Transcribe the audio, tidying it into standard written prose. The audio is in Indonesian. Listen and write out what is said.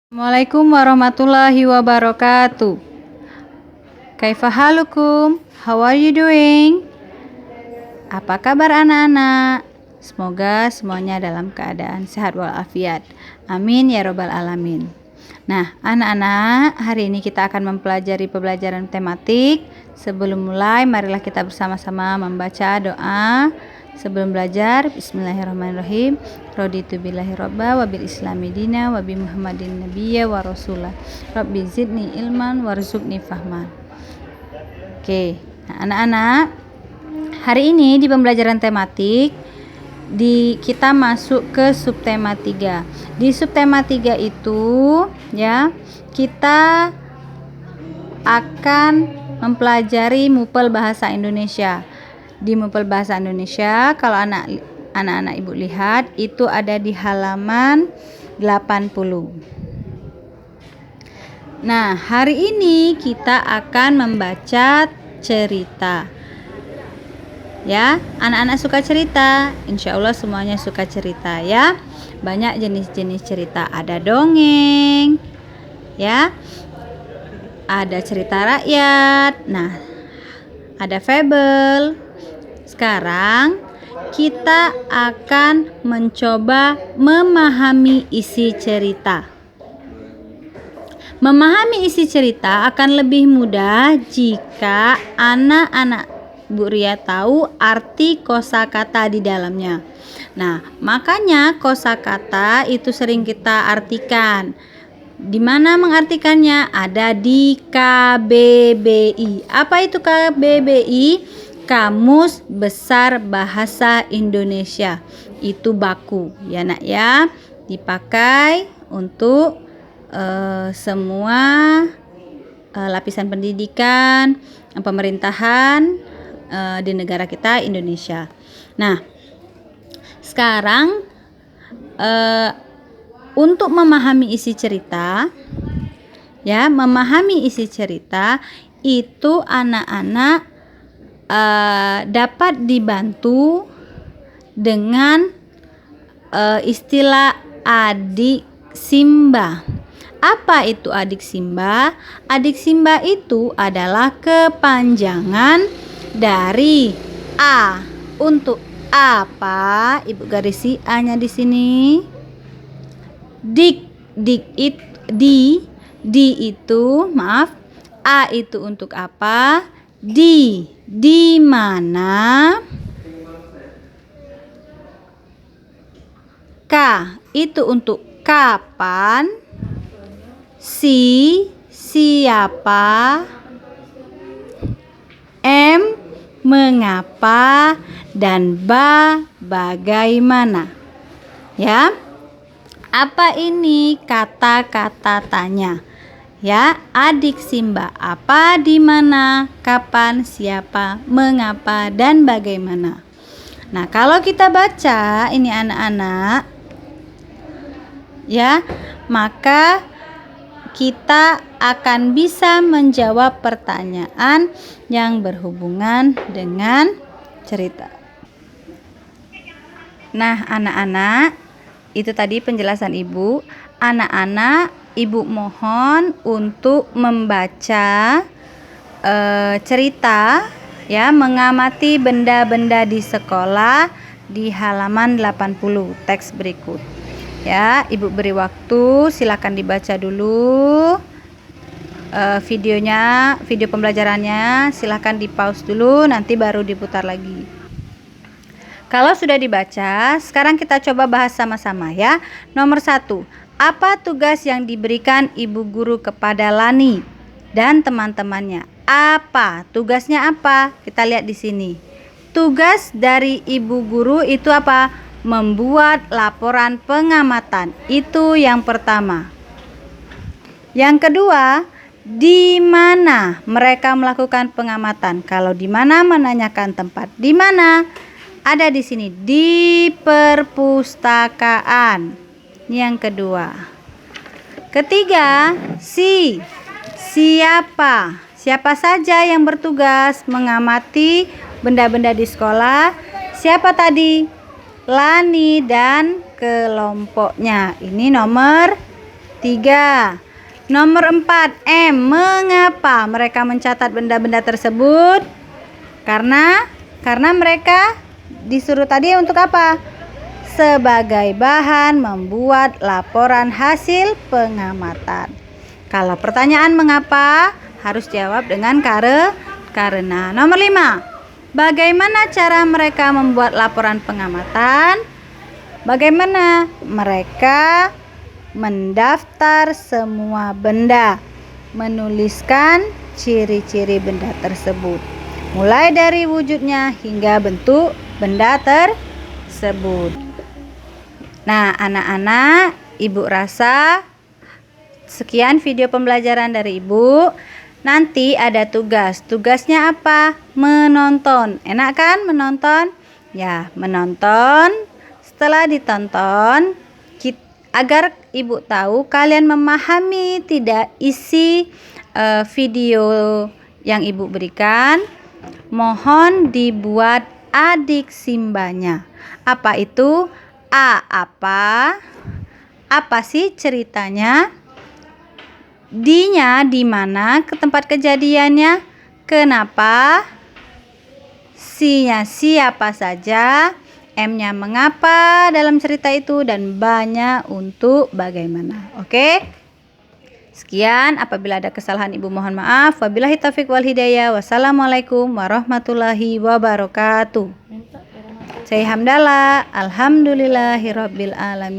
Assalamualaikum warahmatullahi wabarakatuh. Kaifa halukum? How are you doing? Apa kabar anak-anak? Semoga semuanya dalam keadaan sehat walafiat. Amin ya robbal alamin. Nah, anak-anak, hari ini kita akan mempelajari pembelajaran tematik. Sebelum mulai, marilah kita bersama-sama membaca doa. Sebelum belajar, bismillahirrahmanirrahim. Raditu billahi robba wa bil islami dina wa bi muhammadin nabiyya wa rasulah. Rabbi zidni ilman warzuqni fahman. Oke, nah, anak-anak, hari ini di pembelajaran tematik kita masuk ke subtema 3. Di subtema 3 itu ya, kita akan mempelajari mupel bahasa Indonesia. Di mupel bahasa Indonesia, kalau anak-anak ibu lihat, itu ada di halaman 80. Nah, hari ini kita akan membaca cerita. Ya, anak-anak suka cerita? Insya Allah semuanya suka cerita ya. Banyak jenis-jenis cerita. Ada dongeng, ya. Ada cerita rakyat. Nah, ada fable. Sekarang kita akan mencoba memahami isi cerita. Memahami isi cerita akan lebih mudah jika anak-anak Bu Ria tahu arti kosakata di dalamnya. Nah, makanya kosakata itu sering kita artikan. Di mana mengartikannya? Ada di KBBI. Apa itu KBBI? Kamus Besar Bahasa Indonesia. Itu baku ya nak ya, dipakai untuk semua lapisan pendidikan, pemerintahan di negara kita Indonesia. Nah, sekarang untuk memahami isi cerita, ya, memahami isi cerita itu anak-anak dapat dibantu dengan istilah adik Simba. Apa itu adik Simba? Adik Simba itu adalah kepanjangan dari A. Untuk apa? Ibu garisi A-nya di sini. Di itu, maaf. A itu untuk apa? Di mana. K itu untuk kapan. Siapa. M mengapa, dan bagaimana. Ya. Apa ini kata-kata tanya? Ya, adik Simba apa, di mana, kapan, siapa, mengapa, dan bagaimana. Nah, kalau kita baca ini anak-anak, ya, maka kita akan bisa menjawab pertanyaan yang berhubungan dengan cerita. Nah, anak-anak, itu tadi penjelasan ibu. Anak-anak, ibu mohon untuk membaca cerita, ya, mengamati benda-benda di sekolah di halaman 80 teks berikut. Ya, ibu beri waktu, silakan dibaca dulu video pembelajarannya, silakan di pause dulu, nanti baru diputar lagi. Kalau sudah dibaca, sekarang kita coba bahas sama-sama ya. Nomor 1. Apa tugas yang diberikan ibu guru kepada Lani dan teman-temannya? Apa? Tugasnya apa? Kita lihat di sini. Tugas dari ibu guru itu apa? Membuat laporan pengamatan. Itu yang pertama. Yang kedua, di mana mereka melakukan pengamatan? Kalau di mana menanyakan tempat. Di mana? Ada di sini, di perpustakaan. Yang kedua. Ketiga, siapa? Siapa saja yang bertugas mengamati benda-benda di sekolah? Siapa tadi? Lani dan kelompoknya. Ini nomor 3. Nomor 4, M. Mengapa mereka mencatat benda-benda tersebut? Karena mereka disuruh tadi untuk apa? Sebagai bahan membuat laporan hasil pengamatan. Kalau pertanyaan mengapa, harus jawab dengan karena. Nomor 5. Bagaimana cara mereka membuat laporan pengamatan? Bagaimana? Mereka mendaftar semua benda, menuliskan ciri-ciri benda tersebut, mulai dari wujudnya hingga bentuk benda tersebut. Nah, anak-anak, Ibu rasa sekian video pembelajaran dari Ibu. Nanti ada tugas. Tugasnya apa? Menonton. Enak kan menonton? Ya, menonton. Setelah ditonton, agar Ibu tahu kalian memahami tidak isi video yang Ibu berikan, mohon dibuat adik simbanya. Apa itu? A. Apa sih ceritanya? D-nya di mana ke tempat kejadiannya? Kenapa? C-nya siapa saja? M-nya mengapa dalam cerita itu, dan banyak untuk bagaimana. Oke? Sekian, apabila ada kesalahan Ibu mohon maaf. Wabillahi taufiq wal hidayah. Wassalamualaikum warahmatullahi wabarakatuh. Saya Hamdalah. Alhamdulillahirabbil alamin.